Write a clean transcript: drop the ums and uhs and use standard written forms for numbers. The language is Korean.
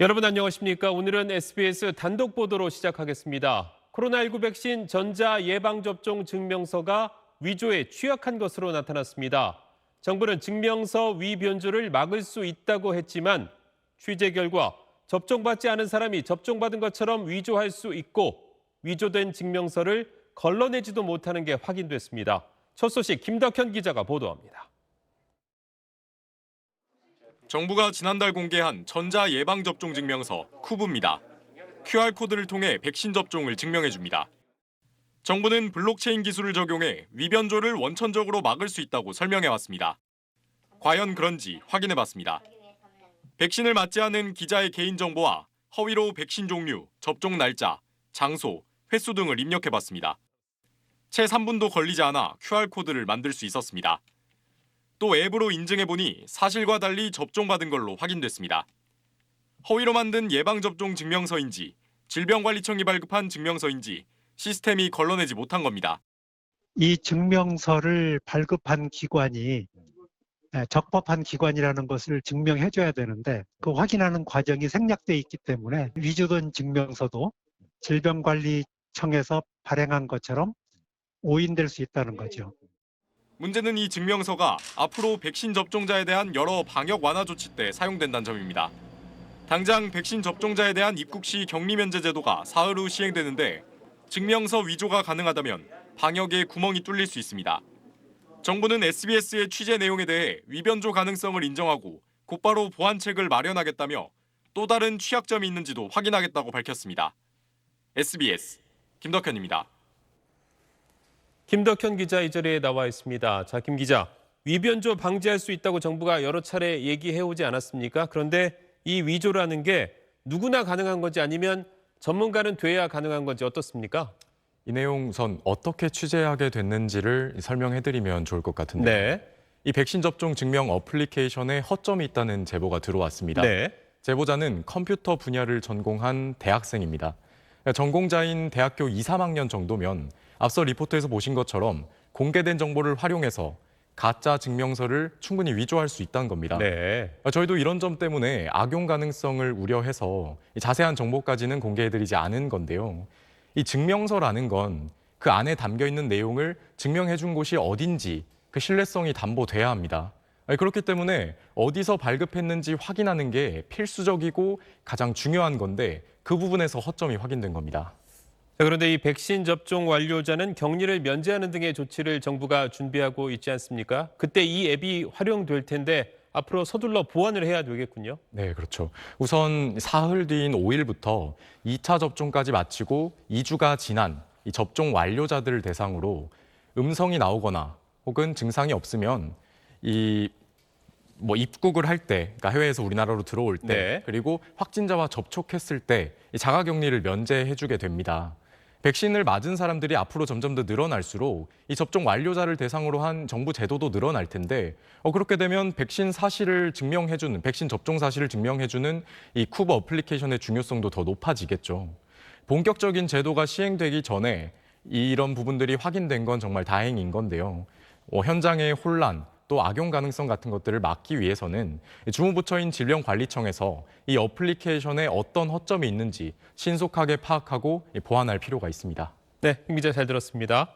여러분 안녕하십니까? 오늘은 SBS 단독 보도로 시작하겠습니다. 코로나19 백신 전자 예방접종 증명서가 위조에 취약한 것으로 나타났습니다. 정부는 증명서 위변조를 막을 수 있다고 했지만 취재 결과 접종받지 않은 사람이 접종받은 것처럼 위조할 수 있고 위조된 증명서를 걸러내지도 못하는 게 확인됐습니다. 첫 소식 김덕현 기자가 보도합니다. 정부가 지난달 공개한 전자 예방접종 증명서 쿠브입니다. QR코드를 통해 백신 접종을 증명해줍니다. 정부는 블록체인 기술을 적용해 위변조를 원천적으로 막을 수 있다고 설명해왔습니다. 과연 그런지 확인해봤습니다. 백신을 맞지 않은 기자의 개인정보와 허위로 백신 종류, 접종 날짜, 장소, 횟수 등을 입력해봤습니다. 채 3분도 걸리지 않아 QR코드를 만들 수 있었습니다. 또 앱으로 인증해보니 사실과 달리 접종받은 걸로 확인됐습니다. 허위로 만든 예방접종 증명서인지 질병관리청이 발급한 증명서인지 시스템이 걸러내지 못한 겁니다. 이 증명서를 발급한 기관이 적법한 기관이라는 것을 증명해줘야 되는데 그 확인하는 과정이 생략돼 있기 때문에 위조된 증명서도 질병관리청에서 발행한 것처럼 오인될 수 있다는 거죠. 문제는 이 증명서가 앞으로 백신 접종자에 대한 여러 방역 완화 조치 때 사용된다는 점입니다. 당장 백신 접종자에 대한 입국 시 격리 면제 제도가 사흘 후 시행되는데 증명서 위조가 가능하다면 방역에 구멍이 뚫릴 수 있습니다. 정부는 SBS의 취재 내용에 대해 위변조 가능성을 인정하고 곧바로 보완책을 마련하겠다며 또 다른 취약점이 있는지도 확인하겠다고 밝혔습니다. SBS 김덕현입니다. 김덕현 기자 이 자리에 나와 있습니다. 자, 김 기자, 위변조 방지할 수 있다고 정부가 여러 차례 얘기해오지 않았습니까? 그런데 이 위조라는 게 누구나 가능한 건지 아니면 전문가는 돼야 가능한 건지 어떻습니까? 이 내용 우선 어떻게 취재하게 됐는지를 설명해드리면 좋을 것 같은데요. 네. 이 백신 접종 증명 어플리케이션에 허점이 있다는 제보가 들어왔습니다. 네. 제보자는 컴퓨터 분야를 전공한 대학생입니다. 전공자인 대학교 2, 3학년 정도면 앞서 리포트에서 보신 것처럼 공개된 정보를 활용해서 가짜 증명서를 충분히 위조할 수 있다는 겁니다. 네. 저희도 이런 점 때문에 악용 가능성을 우려해서 자세한 정보까지는 공개해드리지 않은 건데요. 이 증명서라는 건 그 안에 담겨 있는 내용을 증명해준 곳이 어딘지 그 신뢰성이 담보돼야 합니다. 그렇기 때문에 어디서 발급했는지 확인하는 게 필수적이고 가장 중요한 건데 그 부분에서 허점이 확인된 겁니다. 자, 그런데 이 백신 접종 완료자는 격리를 면제하는 등의 조치를 정부가 준비하고 있지 않습니까? 그때 이 앱이 활용될 텐데 앞으로 서둘러 보완을 해야 되겠군요. 네, 그렇죠. 우선 사흘 뒤인 5일부터 2차 접종까지 마치고 2주가 지난 이 접종 완료자들을 대상으로 음성이 나오거나 혹은 증상이 없으면 입국을 할 때, 그러니까 해외에서 우리나라로 들어올 때, 네. 그리고 확진자와 접촉했을 때 자가격리를 면제해주게 됩니다. 백신을 맞은 사람들이 앞으로 점점 더 늘어날수록 이 접종 완료자를 대상으로 한 정부 제도도 늘어날 텐데 그렇게 되면 백신 접종 사실을 증명해주는 이 쿠브 어플리케이션의 중요성도 더 높아지겠죠. 본격적인 제도가 시행되기 전에 이런 부분들이 확인된 건 정말 다행인 건데요. 현장의 혼란, 또 악용 가능성 같은 것들을 막기 위해서는 주무부처인 질병관리청에서 이 어플리케이션에 어떤 허점이 있는지 신속하게 파악하고 보완할 필요가 있습니다. 네, 김 기자 잘 들었습니다.